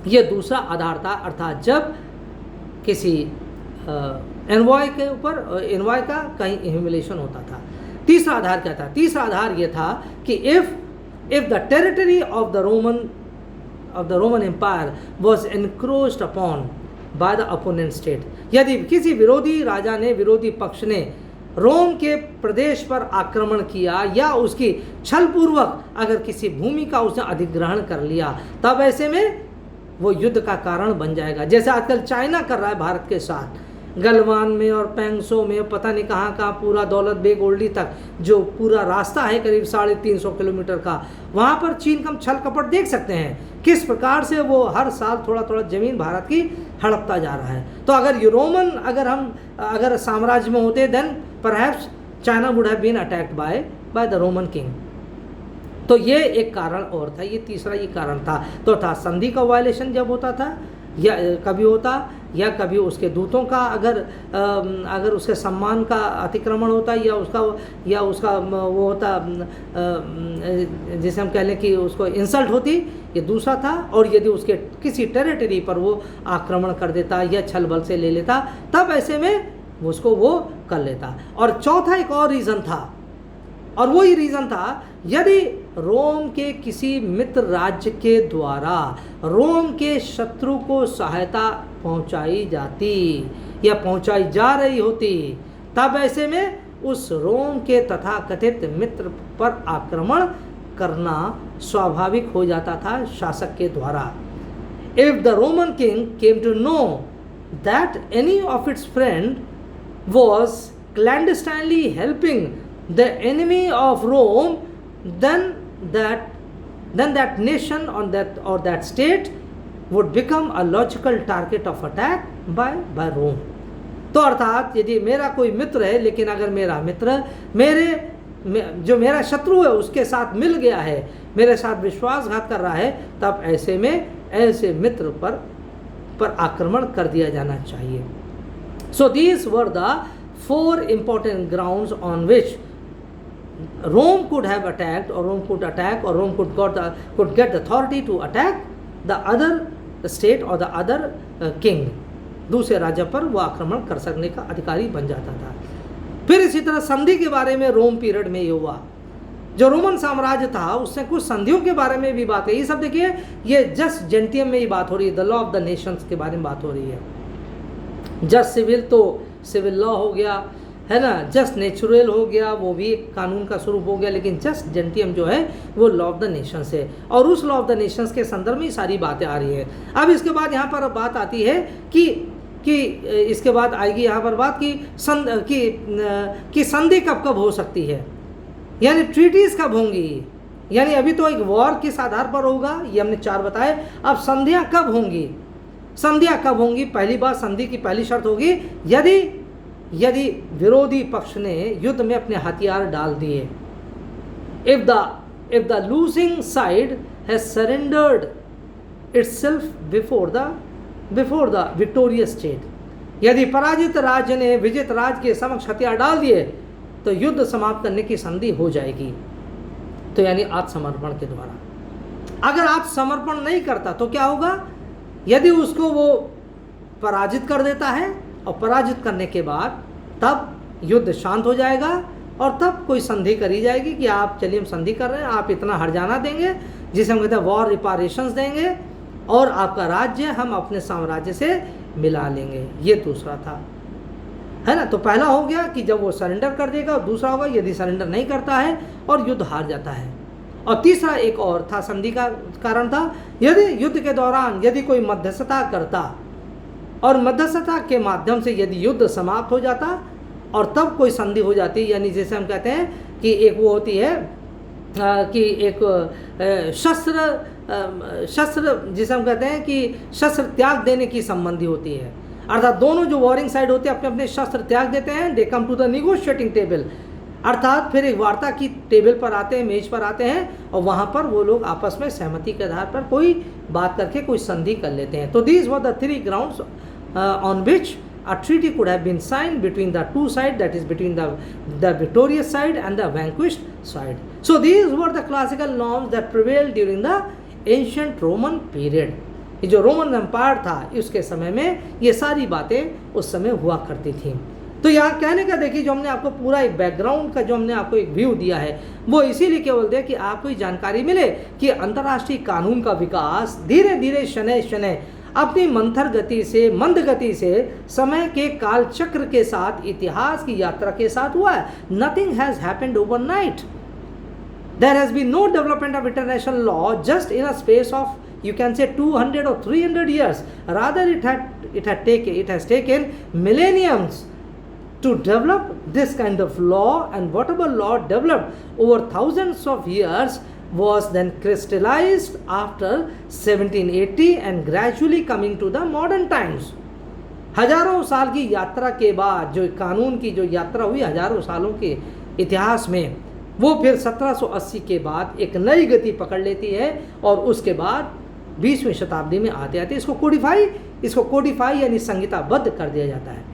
ये दूसरा आधार था, अर्थात जब किसी एनवॉय के ऊपर एनवॉय का कहीं ह्यूमिलेशन होता था। तीसरा आधार क्या था? तीसरा आधार ये था कि if the territory of the Roman empire was encroached upon by the opponent state, यदि किसी विरोधी राजा ने, विरोधी पक्ष ने रोम के प्रदेश पर आक्रमण किया या उसकी छलपूर्वक अगर किसी भूमि का उसने अधिग्रहण कर लिया, तब ऐसे में वो युद्ध का कारण बन जाएगा। जैसे आजकल चाइना कर रहा है भारत के साथ, गलवान में और पैंगसो में, पता नहीं कहाँ कहाँ, पूरा दौलत बेग ओल्डी तक जो पूरा रास्ता है करीब 350 किलोमीटर का, वहाँ पर चीन का छल कपट देख सकते हैं किस प्रकार से वो हर साल थोड़ा थोड़ा जमीन भारत की हड़पता जा रहा है। तो अगर यूरोमन अगर साम्राज्य में होते, then perhaps China would have been attacked by the Roman king. तो ये एक कारण और था, ये तीसरा ये कारण था। तो था संधि का वायलेशन जब होता था या कभी होता, या कभी उसके दूतों का अगर उसके सम्मान का अतिक्रमण होता, या उसका वो होता, जिसे हम कह लें कि उसको इंसल्ट होती, ये दूसरा था। और यदि उसके किसी टेरिटरी पर वो आक्रमण कर देता या छल बल से ले लेता, तब ऐसे में उसको वो कर लेता। और चौथा एक और रीज़न था, और वही रीज़न था, यदि रोम के किसी मित्र राज्य के द्वारा रोम के शत्रु को सहायता पहुंचाई जाती या पहुंचाई जा रही होती, तब ऐसे में उस रोम के तथाकथित मित्र पर आक्रमण करना स्वाभाविक हो जाता था शासक के द्वारा। If the Roman king came to know that any of its friend was clandestinely helping the enemy of Rome, then that nation or that state would become a logical target of attack by Rome. तो अर्थात यदि मेरा कोई मित्र है, लेकिन अगर मेरा मित्र जो मेरा शत्रु है उसके साथ मिल गया है, मेरे साथ विश्वासघात कर रहा है, तब ऐसे में ऐसे मित्र पर आक्रमण कर दिया जाना चाहिए। So these were the 4 important grounds on which Rome could have attacked, or Rome could attack, or Rome could get the authority to attack the other state or the other king. दूसरे राज्य पर वो आक्रमण कर सकने का अधिकारी बन जाता था। फिर इसी तरह संधि के बारे में रोम पीरियड में ये हुआ। जो रोमन साम्राज्य था उससे कुछ संधियों के बारे में भी बात है। ये सब देखिए, ये जस्ट जेंटियम में ही बात हो रही है, the law of the Nations के बारे में बात हो रही है। जस्ट सिविल तो सिविल लॉ हो गया, है ना, जस्ट नेचुरल हो गया, वो भी कानून का स्वरूप हो गया, लेकिन जस्ट जेंटियम जो है वो लॉ ऑफ द नेशंस है, और उस लॉ ऑफ द नेशंस के संदर्भ में सारी बातें आ रही हैं। अब इसके बाद यहाँ पर बात आती है कि इसके बाद आएगी यहाँ पर बात कि संधि कब हो सकती है, यानी ट्रीटीज कब होंगी। यानी अभी तो एक वॉर किस आधार पर होगा ये हमने 4 बताए, अब संधियाँ कब होंगी। संधियाँ कब होंगी? पहली बात, संधि की पहली शर्त होगी यदि विरोधी पक्ष ने युद्ध में अपने हथियार डाल दिए। If the losing side has surrendered itself before the victorious state, यदि पराजित राज्य ने विजित राज्य के समक्ष हथियार डाल दिए तो युद्ध समाप्त करने की संधि हो जाएगी। तो यानी आत्मसमर्पण के द्वारा। अगर आत्मसमर्पण नहीं करता तो क्या होगा? यदि उसको वो पराजित कर देता है, और पराजित करने के बाद तब युद्ध शांत हो जाएगा, और तब कोई संधि करी जाएगी कि आप चलिए हम संधि कर रहे हैं, आप इतना हर्जाना देंगे, जिसे हम कहते हैं वॉर रिपारेशंस देंगे, और आपका राज्य हम अपने साम्राज्य से मिला लेंगे। ये दूसरा था, है ना। तो पहला हो गया कि जब वो सरेंडर कर देगा, और दूसरा होगा यदि सरेंडर नहीं करता है और युद्ध हार जाता है। और तीसरा एक और था, संधि का कारण था, यदि युद्ध के दौरान यदि कोई मध्यस्थता करता, और मध्यस्थता के माध्यम से यदि युद्ध समाप्त हो जाता, और तब कोई संधि हो जाती, यानी जैसे हम कहते हैं कि एक वो होती है कि एक शस्त्र जिसे हम कहते हैं कि शस्त्र त्याग देने की संबंधी होती है, अर्थात दोनों जो वॉरिंग साइड होते हैं अपने अपने शस्त्र त्याग देते हैं, they come to the negotiating table, अर्थात फिर एक वार्ता की टेबल पर आते हैं, मेज पर आते हैं, और वहाँ पर वो लोग आपस में सहमति के आधार पर कोई बात करके कोई संधि कर लेते हैं। तो these were the 3 grounds on which a treaty could have been signed between the two sides, that is between the victorious side and the vanquished side. So these were the classical norms that prevailed during the ancient Roman period. ये जो Roman empire था उसके समय में ये सारी बातें उस समय हुआ करती थी। तो यहाँ कहने का देखिए, जो हमने आपको पूरा एक बैकग्राउंड का जो हमने आपको एक व्यू दिया है वो इसीलिए केवल दे कि आपको ये जानकारी मिले कि अंतर्राष्ट्रीय कानून का विकास धीरे धीरे शनै शनै अपनी मंथर गति से, मंद गति से, समय के काल चक्र के साथ, इतिहास की यात्रा के साथ हुआ है। Nothing has happened overnight. There has been no development of international law just in a space of, you can say, 200 or 300 years. Rather, it has taken millenniums to develop this kind of law, and whatever law developed over thousands of years was then crystallized after 1780 and gradually coming to the modern times. हजारों साल की यात्रा के बाद जो कानून की जो यात्रा हुई हजारों सालों के इतिहास में, वो फिर 1780 के बाद एक नई गति पकड़ लेती है और उसके बाद 20वीं शताब्दी में आते आते इसको कोडिफाई यानी संहिताबद्ध कर दिया जाता है।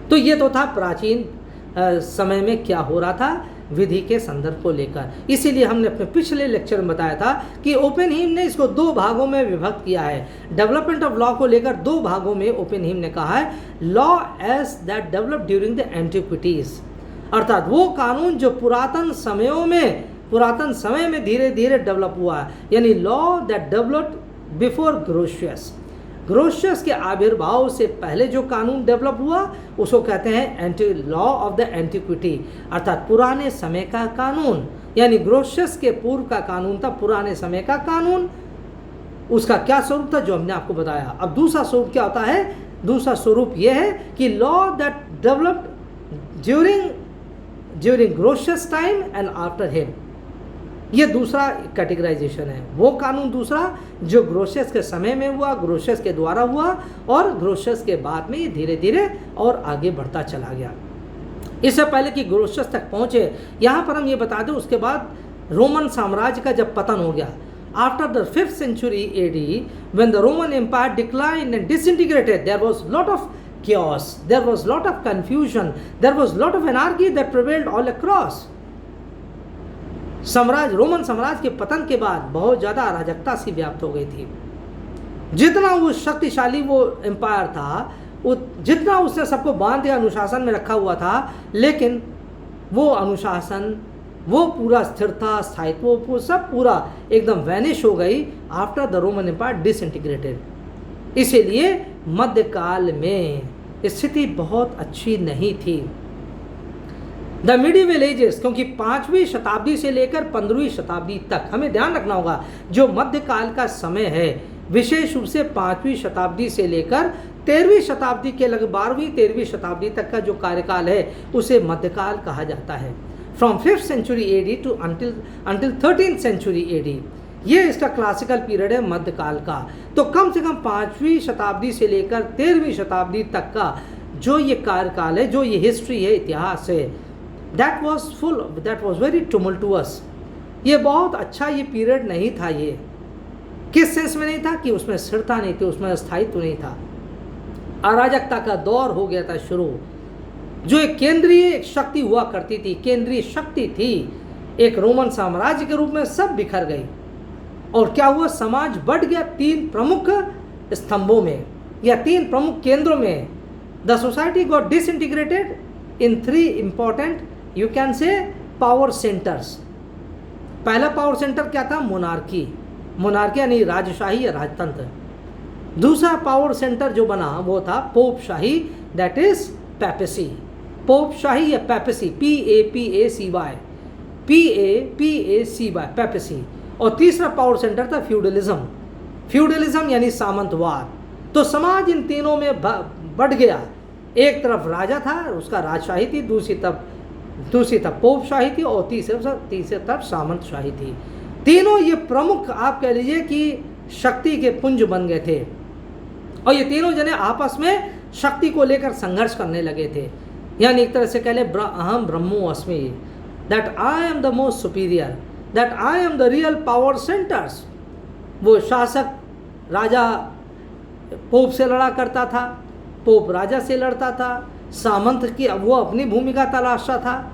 तो ये तो था प्राचीन समय में क्या हो रहा था विधि के संदर्भ को लेकर। इसीलिए हमने अपने पिछले लेक्चर में बताया था कि ओपेनहीम ने इसको दो भागों में विभक्त किया है। डेवलपमेंट ऑफ लॉ को लेकर दो भागों में ओपेनहीम ने कहा है, law as that develop during the antiquities, अर्थात वो कानून जो पुरातन समय में धीरे धीरे डेवलप हुआ है, यानी law that developed before Grotius के आविर्भाव से पहले जो कानून डेवलप हुआ उसको कहते हैं लॉ ऑफ द एंटिक्विटी, अर्थात पुराने समय का कानून, यानी ग्रोशियस के पूर्व का कानून था पुराने समय का कानून। उसका क्या स्वरूप था जो हमने आपको बताया। अब दूसरा स्वरूप क्या होता है? दूसरा स्वरूप यह है कि law that developed during Grotius time and after him, ये दूसरा कैटेगराइजेशन है। वो कानून दूसरा जो ग्रोशियस के समय में हुआ, ग्रोशियस के द्वारा हुआ, और ग्रोशियस के बाद में ये धीरे धीरे और आगे बढ़ता चला गया। इससे पहले कि ग्रोशियस तक पहुँचे, यहाँ पर हम ये बता दें, उसके बाद रोमन साम्राज्य का जब पतन हो गया, after the 5th century AD, when the Roman Empire declined and disintegrated, there was lot of chaos, there was lot of confusion, there was lot of anarchy that prevailed all across. Roman साम्राज्य के पतन के बाद बहुत ज़्यादा अराजकता सी व्याप्त हो गई थी। जितना वो शक्तिशाली वो एम्पायर था, जितना उसने सबको बांध के अनुशासन में रखा हुआ था, लेकिन वो अनुशासन, वो पूरा स्थिरता, स्थायित्व, वो सब पूरा एकदम वैनिश हो गई after the Roman empire disintegrated. इसीलिए मध्यकाल में स्थिति बहुत अच्छी नहीं थी। द मिडिवल एजेस, क्योंकि 5वीं शताब्दी से लेकर 15वीं शताब्दी तक हमें ध्यान रखना होगा, जो मध्यकाल का समय है विशेष रूप से 5वीं शताब्दी से लेकर 13वीं शताब्दी के लगभग 12वीं 13वीं शताब्दी तक का जो कार्यकाल है उसे मध्यकाल कहा जाता है। From 5th century AD to until 13th century AD, ये इसका क्लासिकल पीरियड है मध्यकाल का। तो कम से कम 5वीं शताब्दी से लेकर 13वीं शताब्दी तक का जो ये कार्यकाल है, जो ये हिस्ट्री है, इतिहास है, दैट वॉज वेरी टुमल्टुअस। ये बहुत अच्छा ये पीरियड नहीं था। ये किस सेंस में नहीं था? कि उसमें स्थिरता नहीं थी, उसमें स्थायित्व नहीं था, अराजकता का दौर हो गया था शुरू। जो एक केंद्रीय शक्ति हुआ करती थी, केंद्रीय शक्ति थी एक रोमन साम्राज्य के रूप में, सब बिखर गई। और क्या हुआ? समाज बढ़ गया 3 प्रमुख स्तंभों में या 3 प्रमुख केंद्रों में। The society got disintegrated in 3 important, you can से, पावर सेंटर्स। पहला पावर सेंटर क्या था? मोनार्की यानी राजशाही या राजतंत्र। दूसरा पावर सेंटर जो बना वो था पोपशाही, दैट इज पैपेसी। पोपशाही या पैपेसी, PAPACY, पैपेसी। और तीसरा पावर सेंटर था फ्यूडलिज्म यानी सामंतवाद। तो समाज इन तीनों में बढ़ गया। एक तरफ राजा था, उसका राजशाही थी, दूसरी तरफ पोपशाही थी, और तीसरे तरफ सामंतशाही थी। तीनों ये प्रमुख, आप कह लीजिए कि शक्ति के पुंज बन गए थे, और ये तीनों जने आपस में शक्ति को लेकर संघर्ष करने लगे थे। यानी एक तरह से कह ले, अहम ब्रह्मो अस्मि, that I am the most superior, that I am the real power centres. वो शासक राजा पोप से लड़ा करता था, पोप राजा से लड़ता था, सामंत की वो अपनी भूमिका तलाशता था।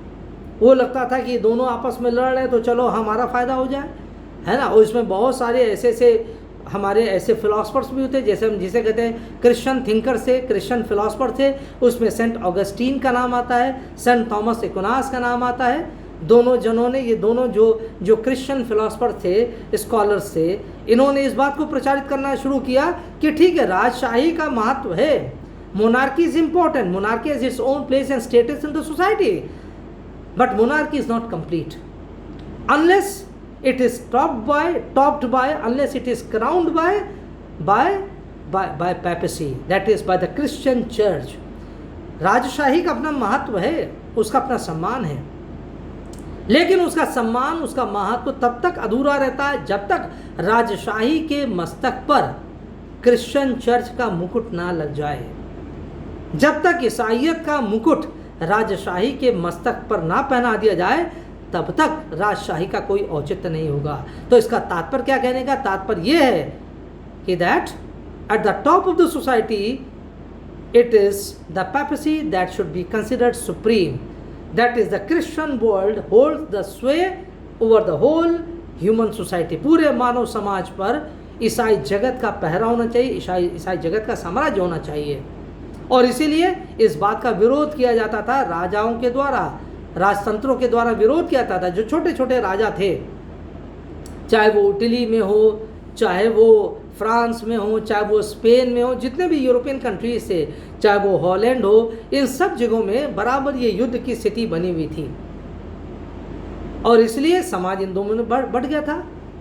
वो लगता था कि दोनों आपस में लड़ रहे हैं तो चलो हमारा फ़ायदा हो जाए, है ना। और इसमें बहुत सारे ऐसे हमारे ऐसे फिलोसफर्स भी होते, जैसे हम जिसे कहते हैं क्रिश्चियन थिंकर से, क्रिश्चियन फिलोसफर थे, उसमें सेंट ऑगस्टीन का नाम आता है, सेंट थॉमस एक्विनास का नाम आता है। दोनों जनों ने, ये दोनों जो क्रिश्चियन फिलोसफर थे, स्कॉलर्स थे, इन्होंने इस बात को प्रचारित करना शुरू किया कि ठीक है, राजशाही का महत्व है, monarchy is important, monarchy has its own place and status in the society, but monarchy is not complete unless it is topped by, unless it is crowned by papacy, that is by the Christian church. राजशाही का अपना महत्व है, उसका अपना सम्मान है, लेकिन उसका सम्मान, उसका महत्व तब तक अधूरा रहता है जब तक राजशाही के मस्तक पर क्रिश्चियन चर्च का मुकुट ना लग जाए। जब तक ईसाइयत का मुकुट राजशाही के मस्तक पर ना पहना दिया जाए, तब तक राजशाही का कोई औचित्य नहीं होगा। तो इसका तात्पर्य क्या, कहने का तात्पर्य यह है कि that at the top of the society it is the papacy that should be considered supreme, that is the Christian world holds the sway over the whole human society. पूरे मानव समाज पर ईसाई जगत का पहरा होना चाहिए, ईसाई जगत का साम्राज्य होना चाहिए। और इसीलिए इस बात का विरोध किया जाता था राजाओं के द्वारा, राजतंत्रों के द्वारा विरोध किया जाता था। जो छोटे छोटे राजा थे, चाहे वो इटली में हो, चाहे वो फ्रांस में हो, चाहे वो स्पेन में हो, जितने भी यूरोपियन कंट्रीज थे, चाहे वो हॉलैंड हो, इन सब जगहों में बराबर ये युद्ध की स्थिति बनी हुई थी। और इसलिए समाज इन दोनों में बढ़ गया था,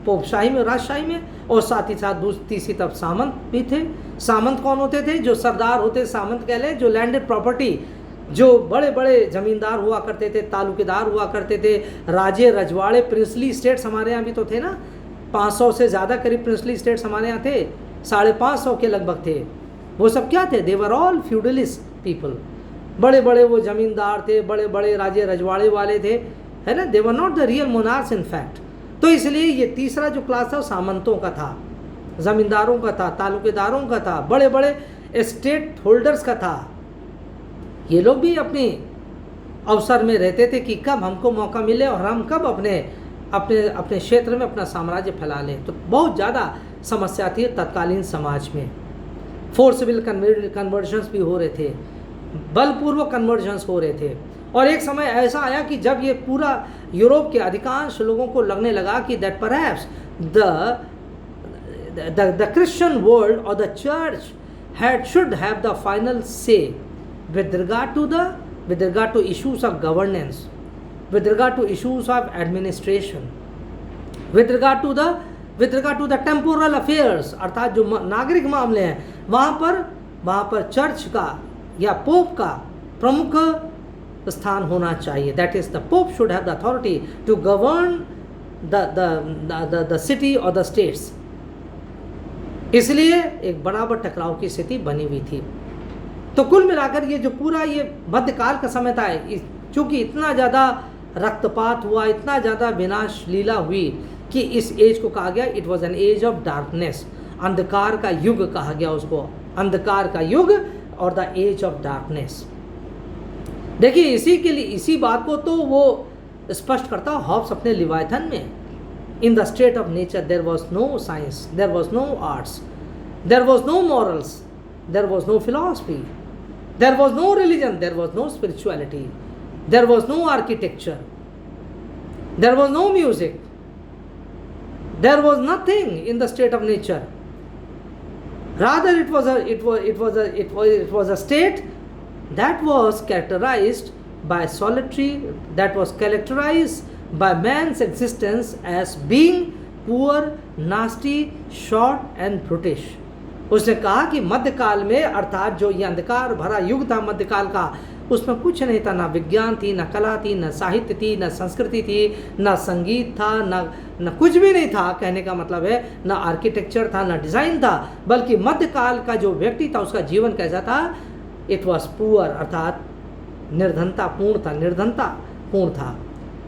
पोपशाही में, राजशाही में, और साथ ही साथ तीसरी तरफ सामंत भी थे। सामंत कौन होते थे? जो सरदार होते, सामंत कह लें, जो लैंडेड प्रॉपर्टी, जो बड़े बड़े जमींदार हुआ करते थे, तालुकेदार हुआ करते थे, राजे रजवाड़े, प्रिंसली स्टेट्स हमारे यहाँ भी तो थे ना, 500 से ज़्यादा करीब प्रिंसली स्टेट्स हमारे यहाँ थे, 550 के लगभग थे। वो सब क्या थे? दे वर ऑल फ्यूडलिस्ट पीपल। बड़े बड़े वो जमींदार थे, बड़े बड़े राजे रजवाड़े वाले थे, है ना, they were not the real monarchs in fact. तो इसलिए ये तीसरा जो क्लास था वो सामंतों का था, जमींदारों का था, तालुकेदारों का था, बड़े बड़े स्टेट होल्डर्स का था। ये लोग भी अपने अवसर में रहते थे कि कब हमको मौका मिले और हम कब अपने अपने अपने क्षेत्र में अपना साम्राज्य फैला लें। तो बहुत ज़्यादा समस्या थी तत्कालीन समाज में। फोर्सबल कन्वर्जन्स भी हो रहे थे, बलपूर्वक कन्वर्जन्स हो रहे थे। और एक समय ऐसा आया कि जब ये पूरा यूरोप के अधिकांश लोगों को लगने लगा कि that perhaps the Christian world और the church should have the final say with regard to issues of governance, with regard to issues of administration, with regard to the temporal affairs, अर्थात जो नागरिक मामले हैं वहाँ पर चर्च का या पोप का प्रमुख स्थान होना चाहिए। That is, the pope should have the authority to govern the city or the states। इसलिए एक बराबर टकराव की स्थिति बनी हुई थी। तो कुल मिलाकर ये जो पूरा ये मध्यकाल का समय था, चूँकि इतना ज़्यादा रक्तपात हुआ, इतना ज़्यादा विनाश लीला हुई कि इस एज को कहा गया it was an age of darkness. अंधकार का युग कहा गया उसको, अंधकार का युग और द एज ऑफ डार्कनेस। देखिए इसी के लिए, इसी बात को तो वो स्पष्ट करता हॉब्स अपने लिवायथन में। In the state of nature there was no science, there was no arts, there was no morals, there was no philosophy, there was no religion, there was no spirituality, there was no architecture, there was no music, there was nothing in the state of nature. Rather it was a state that was characterized by solitary, that was characterized by man's existence as being poor, nasty, short and brutish। उसने कहा कि मध्यकाल में, अर्थात जो ये अंधकार भरा युग था मध्यकाल का, उसमें कुछ नहीं था, ना विज्ञान थी, ना कला थी, ना साहित्य थी, ना संस्कृति थी, ना संगीत था, ना कुछ भी नहीं था। कहने का मतलब है ना आर्किटेक्चर था, ना डिज़ाइन था, बल्कि मध्यकाल का जो व्यक्ति था उसका जीवन कैसा था? इट वॉज पुअर, अर्थात निर्धनतापूर्ण था, निर्धनतापूर्ण था।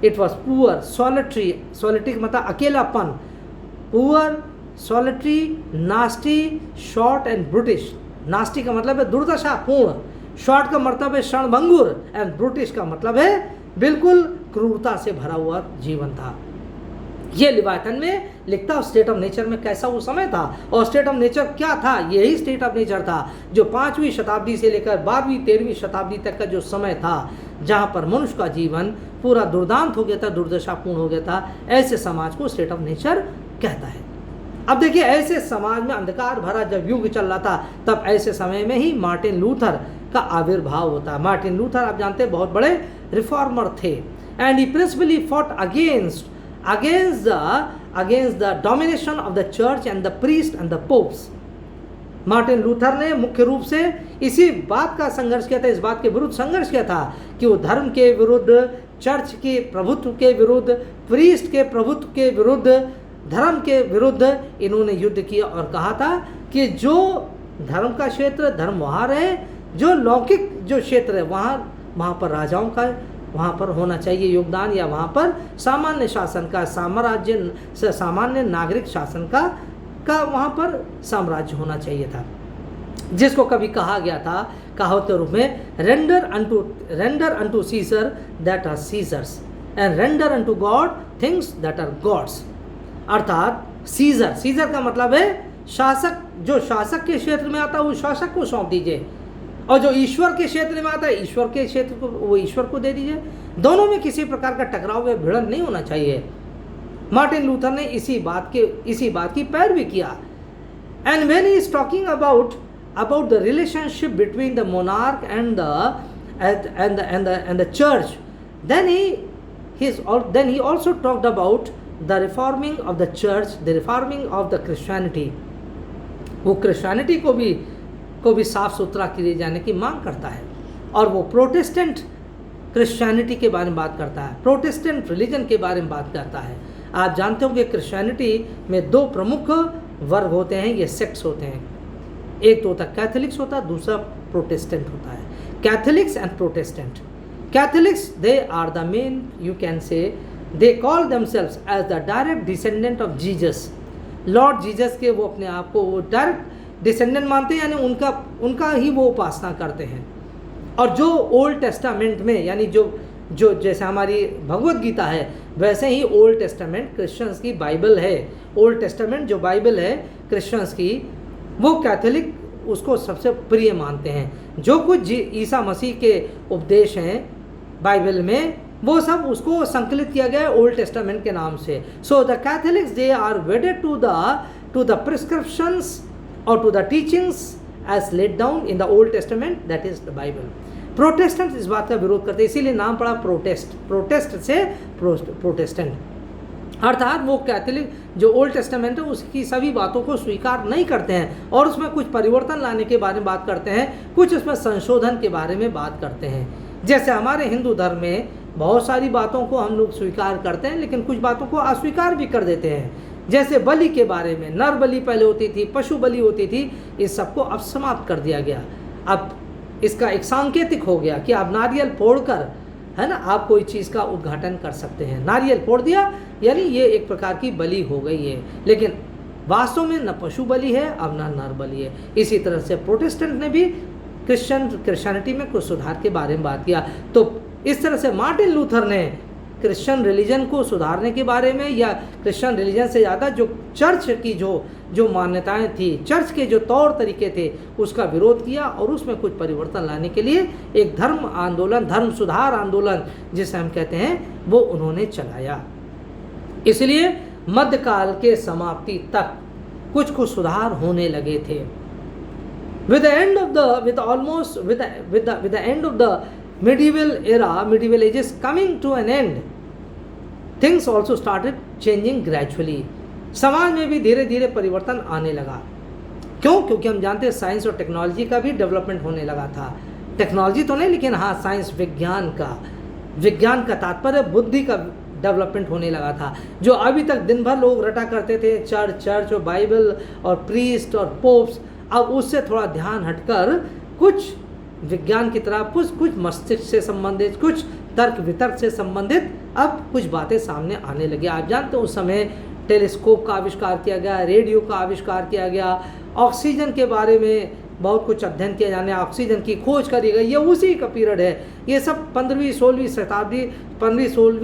It was poor, solitary, solitary मतलब अकेलापन, poor, solitary, nasty, short and British. Nasty का मतलब है दुर्दशा पूर्ण, शॉर्ट का मतलब है क्षणभंगुर, एंड ब्रिटिश का मतलब है बिल्कुल क्रूरता से भरा हुआ जीवन था। ये लिवायतन में लिखता स्टेट ऑफ नेचर में कैसा वो समय था, और स्टेट ऑफ नेचर क्या था, यही स्टेट ऑफ नेचर था जो 5वीं शताब्दी से लेकर 12वीं 13वीं शताब्दी तक का जो समय था, जहाँ पर मनुष्य का जीवन पूरा दुर्दांत हो गया था, दुर्दशापूर्ण हो गया था। ऐसे समाज को स्टेट ऑफ नेचर कहता है। अब देखिए, ऐसे समाज में अंधकार भरा जब युग चल रहा था, तब ऐसे समय में ही मार्टिन लूथर का आविर्भाव होता है। मार्टिन लूथर आप जानते हैं बहुत बड़े रिफॉर्मर थे, and he principally fought against the domination of the church and the priest and the popes। Martin Luther ने मुख्य रूप से इसी बात का संघर्ष किया था, इस बात के विरुद्ध संघर्ष किया था कि वो धर्म के विरुद्ध, चर्च के प्रभुत्व के विरुद्ध, प्रीस्ट के प्रभुत्व के विरुद्ध, धर्म के विरुद्ध इन्होंने युद्ध किया और कहा था कि जो धर्म का क्षेत्र धर्म वहाँ रहे, जो लौकिक जो क्षेत्र है वहाँ पर राजाओं का वहाँ पर होना चाहिए योगदान, या वहाँ पर सामान्य शासन का, सामान्य नागरिक शासन का वहाँ पर साम्राज्य होना चाहिए था, जिसको कभी कहा गया था कहावत के रूप में, render unto Caesar that are Caesar's and render unto God things that are God's. अर्थात सीजर का मतलब है शासक, जो शासक के क्षेत्र में आता है वो शासक को सौंप दीजिए, और जो ईश्वर के क्षेत्र में आता है ईश्वर के क्षेत्र को वो ईश्वर को दे दीजिए। दोनों में किसी प्रकार का टकराव या भिड़ंत नहीं होना चाहिए। मार्टिन लूथर ने इसी बात की पैरवी किया। And when he is talking about the relationship between the monarch and the church, then he also talked about the reforming of the church, the reforming of the Christianity। वो Christianity को भी साफ सुथरा किए जाने की मांग करता है, और वो प्रोटेस्टेंट क्रिश्चियनिटी के बारे में बात करता है, प्रोटेस्टेंट रिलीजन के बारे में बात करता है। आप जानते होंगे क्रिश्चियनिटी में 2 प्रमुख वर्ग होते हैं, ये सेक्ट्स होते हैं। एक तो होता है कैथोलिक्स होता है, दूसरा प्रोटेस्टेंट होता है। Catholics and Protestant. Catholics they are the men, you can say they call themselves as the direct descendant of Jesus. Lord Jesus के वो अपने आप को वो डायरेक्ट डिसेंडेंट मानते हैं, यानी उनका ही वो उपासना करते हैं। और जो ओल्ड टेस्टामेंट में, यानी जो जैसे हमारी भगवत गीता है, वैसे ही ओल्ड टेस्टामेंट क्रिश्चियंस की बाइबल है। ओल्ड टेस्टामेंट जो बाइबल है क्रिश्चियंस की, वो कैथोलिक उसको सबसे प्रिय मानते हैं। जो कुछ ईसा मसीह के उपदेश हैं बाइबल में, वो सब उसको संकलित किया गया है ओल्ड टेस्टामेंट के नाम से। So the Catholics they are wedded to the prescriptions or to the teachings as laid down in the Old Testament, that is the Bible। Protestant इस बात का विरोध करते हैं, इसीलिए नाम पड़ा प्रोटेस्ट से प्रोटेस्टेंट। अर्थात वो कैथोलिक जो ओल्ड टेस्टामेंट है उसकी सभी बातों को स्वीकार नहीं करते हैं, और उसमें कुछ परिवर्तन लाने के बारे में बात करते हैं, कुछ उसमें संशोधन के बारे में बात करते हैं। जैसे हमारे हिंदू धर्म में बहुत सारी बातों को हम लोग स्वीकार करते हैं, लेकिन कुछ बातों को अस्वीकार भी कर देते हैं। जैसे बलि के बारे में, नर बलि पहले होती थी, पशु बलि होती थी, इस सबको अब समाप्त कर दिया गया। अब इसका एक सांकेतिक हो गया कि आप नारियल फोड़कर, है ना, आप कोई चीज़ का उद्घाटन कर सकते हैं। नारियल फोड़ दिया यानी ये एक प्रकार की बलि हो गई है, लेकिन वास्तव में न पशु बलि है अब न नर बलि है। इसी तरह से प्रोटेस्टेंट ने भी क्रिश्चियनिटी में कुछ सुधार के बारे में बात किया। तो इस तरह से मार्टिन लूथर ने क्रिश्चियन रिलीजन को सुधारने के बारे में, या क्रिश्चियन रिलीजन से ज़्यादा जो चर्च की जो मान्यताएं थी, चर्च के जो तौर तरीके थे, उसका विरोध किया, और उसमें कुछ परिवर्तन लाने के लिए एक धर्म आंदोलन, धर्म सुधार आंदोलन जिसे हम कहते हैं, वो उन्होंने चलाया। इसलिए मध्यकाल के समाप्ति तक कुछ सुधार होने लगे थे। with the end of the medieval era, medieval ages coming to an end, things also started changing gradually। समाज में भी धीरे धीरे परिवर्तन आने लगा। क्यों? क्योंकि हम जानते हैं साइंस और टेक्नोलॉजी का भी डेवलपमेंट होने लगा था। टेक्नोलॉजी तो नहीं, लेकिन हाँ साइंस, विज्ञान का तात्पर्य बुद्धि का डेवलपमेंट होने लगा था। जो अभी तक दिन भर लोग रटा करते थे, चर्च और बाइबल और प्रीस्ट और पोप्स, अब उससे थोड़ा ध्यान हटकर कुछ विज्ञान की तरफ, कुछ मस्तिष्क से संबंधित, कुछ तर्क वितर्क से संबंधित अब कुछ बातें सामने आने लगी। आप जानते हैं उस समय टेलीस्कोप का आविष्कार किया गया, रेडियो का आविष्कार किया गया, ऑक्सीजन के बारे में बहुत कुछ अध्ययन किया जाने, ऑक्सीजन की खोज करी गई, ये उसी का पीरियड है। ये सब 15वीं 16वीं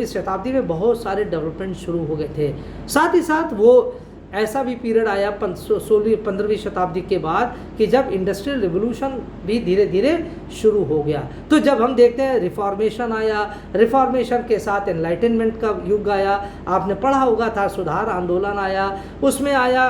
शताब्दी में बहुत सारे डेवलपमेंट शुरू हो गए थे। साथ ही साथ वो ऐसा भी पीरियड आया 15वीं शताब्दी के बाद कि जब इंडस्ट्रियल रिवोल्यूशन भी धीरे धीरे शुरू हो गया। तो जब हम देखते हैं रिफॉर्मेशन आया, रिफॉर्मेशन के साथ एनलाइटनमेंट का युग आया, आपने पढ़ा होगा था, सुधार आंदोलन आया, उसमें आया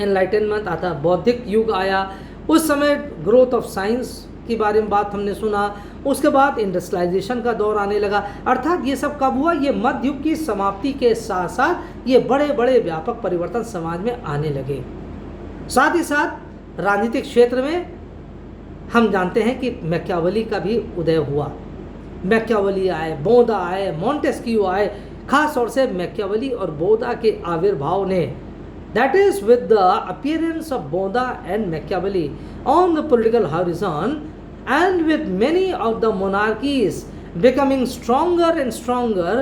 एनलाइटनमेंट आता, बौद्धिक युग आया, उस समय ग्रोथ ऑफ साइंस के बारे में बात हमने सुना, उसके बाद इंडस्ट्रियलाइजेशन का दौर आने लगा। अर्थात ये सब कब हुआ? ये मध्य युग की समाप्ति के साथ साथ ये बड़े बड़े व्यापक परिवर्तन समाज में आने लगे। साथ ही साथ राजनीतिक क्षेत्र में हम जानते हैं कि मैकियावेली का भी उदय हुआ। मैकियावेली आए, बोधा आए, मॉन्टेस्क्यू आए। खास तौर से मैकियावेली और बोधा के आविर्भाव ने, that is with the appearance of Boda and Machiavelli on the political horizon, and with many of the monarchies becoming stronger and stronger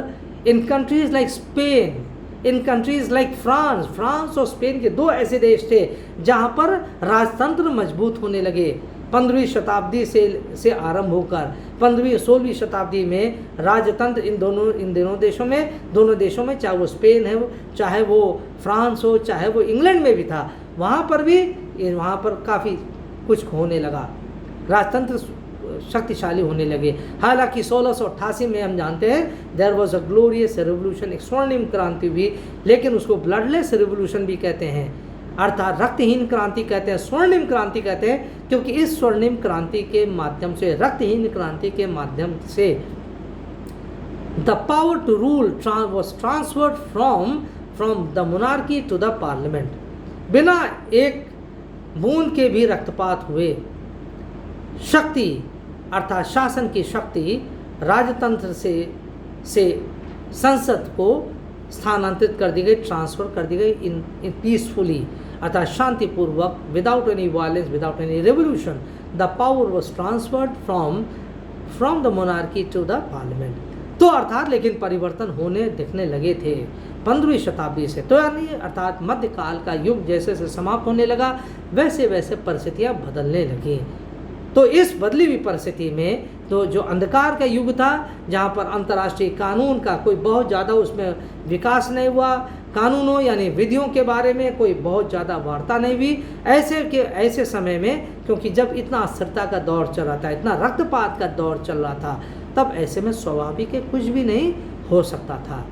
in countries like Spain, in countries like France और Spain के दो ऐसे देश थे जहाँ पर राजतंत्र मजबूत होने लगे। 15वीं शताब्दी से आरंभ होकर 15वीं 16वीं शताब्दी में राजतंत्र इन दोनों देशों में चाहे वो स्पेन है, चाहे वो फ्रांस हो, चाहे वो इंग्लैंड में भी था, वहाँ पर काफ़ी कुछ होने लगा, राजतंत्र शक्तिशाली होने लगे। हालांकि 1688 में हम जानते हैं there was a glorious revolution, एक स्वर्णिम क्रांति हुई, लेकिन उसको ब्लडलेस रेवोल्यूशन भी कहते हैं, अर्थात रक्तहीन क्रांति कहते हैं, स्वर्णिम क्रांति कहते हैं, क्योंकि इस स्वर्णिम क्रांति के माध्यम से, रक्तहीन क्रांति के माध्यम से the power to rule was transferred from the monarchy to the parliament। बिना एक बूंद के भी रक्तपात हुए शक्ति, अर्थात शासन की शक्ति राजतंत्र से संसद को स्थानांतरित कर दी गई, ट्रांसफर कर दी गई इन पीसफुली, अर्थात शांतिपूर्वक, without any violence, without any revolution. The power was transferred from the monarchy to the parliament. तो अर्थात लेकिन परिवर्तन होने दिखने लगे थे 15वीं शताब्दी से। तो यानी अर्थात मध्यकाल का युग जैसे जैसे समाप्त होने लगा, वैसे वैसे परिस्थितियाँ बदलने लगी। तो इस बदली हुई परिस्थिति में तो जो अंधकार का युग था, जहाँ पर अंतर्राष्ट्रीय कानून का कोई बहुत ज़्यादा उसमें विकास नहीं हुआ, कानूनों यानी विधियों के बारे में कोई बहुत ज़्यादा वार्ता नहीं हुई, ऐसे समय में, क्योंकि जब इतना अस्थिरता का दौर चल रहा था, इतना रक्तपात का दौर चल रहा था, तब ऐसे में स्वाभाविक है कुछ भी नहीं हो सकता था।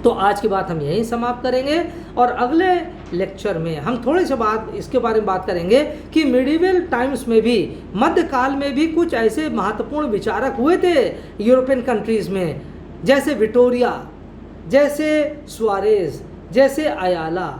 तो आज की बात हम यहीं समाप्त करेंगे और अगले लेक्चर में हम थोड़ी सी बात इसके बारे में बात करेंगे कि मिडिवल टाइम्स में भी, मध्यकाल में भी कुछ ऐसे महत्वपूर्ण विचारक हुए थे यूरोपियन कंट्रीज़ में, जैसे विक्टोरिया, जैसे सुआरेज, जैसे अयाला,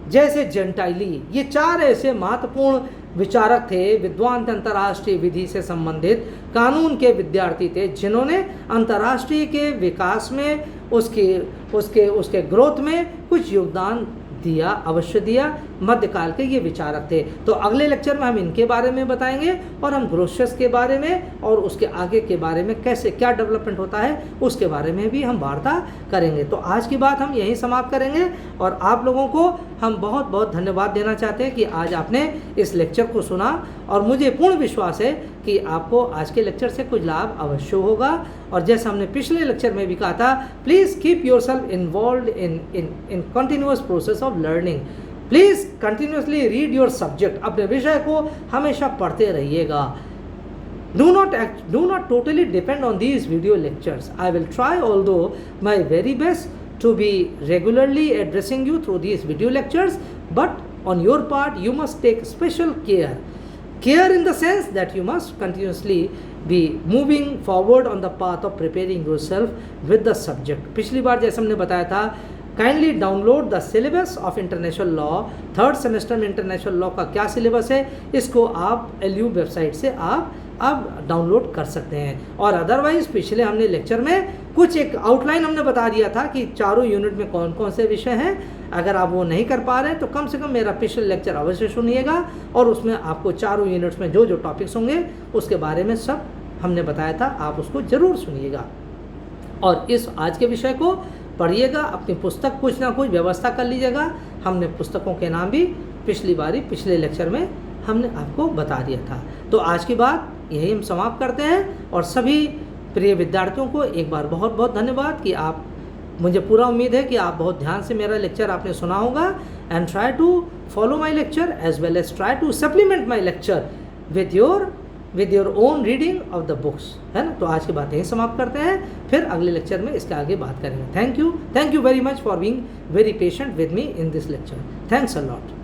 जैसे जेंटाइली। ये चार ऐसे महत्वपूर्ण विचारक थे, विद्वान थे, अंतर्राष्ट्रीय विधि से संबंधित कानून के विद्यार्थी थे, जिन्होंने अंतर्राष्ट्रीय के विकास में, उसके ग्रोथ में कुछ योगदान दिया, अवश्य दिया। मध्यकाल के ये विचारक थे। तो अगले लेक्चर में हम इनके बारे में बताएंगे और हम ग्रोशियस के बारे में और उसके आगे के बारे में कैसे क्या डेवलपमेंट होता है उसके बारे में भी हम वार्ता करेंगे। तो आज की बात हम यहीं समाप्त करेंगे और आप लोगों को हम बहुत बहुत धन्यवाद देना चाहते हैं कि आज आपने इस लेक्चर को सुना और मुझे पूर्ण विश्वास है कि आपको आज के लेक्चर से कुछ लाभ अवश्य होगा। और जैसे हमने पिछले लेक्चर में भी कहा था, please keep yourself involved in continuous process of learning. Please continuously read your subject, अपने विषय को हमेशा पढ़ते रहिएगा। Do not totally depend on these video lectures. I will try, although my very best, to be regularly addressing you through these video lectures, but on your part you must take special care. Care in the sense that you must continuously be moving forward on the path of preparing yourself with the subject. पिछली बार जैसे हमने बताया था, kindly download the syllabus of international law. 3rd semester में international law का क्या syllabus है, इसको आप LU वेबसाइट से आप डाउनलोड कर सकते हैं। और अदरवाइज़ पिछले हमने लेक्चर में कुछ एक आउटलाइन हमने बता दिया था कि चारों यूनिट में कौन कौन से विषय हैं। अगर आप वो नहीं कर पा रहे हैं तो कम से कम मेरा पिछले लेक्चर अवश्य सुनिएगा और उसमें आपको चारों यूनिट्स में जो जो टॉपिक्स होंगे उसके बारे में सब हमने बताया था, आप उसको ज़रूर सुनिएगा। और इस आज के विषय को पढ़िएगा, अपनी पुस्तक कुछ ना कुछ व्यवस्था कर लीजिएगा। हमने पुस्तकों के नाम भी पिछले लेक्चर में हमने आपको बता दिया था। तो आज की बात यही हम समाप्त करते हैं और सभी प्रिय विद्यार्थियों को एक बार बहुत बहुत धन्यवाद कि आप, मुझे पूरा उम्मीद है कि आप बहुत ध्यान से मेरा लेक्चर आपने सुना होगा and try to follow my lecture as well as try to supplement my lecture with your own reading of the books, है ना। तो आज की बात यही समाप्त करते हैं, फिर अगले लेक्चर में इसके आगे बात करेंगे। Thank you very much for being very patient with me in this lecture. Thanks a lot.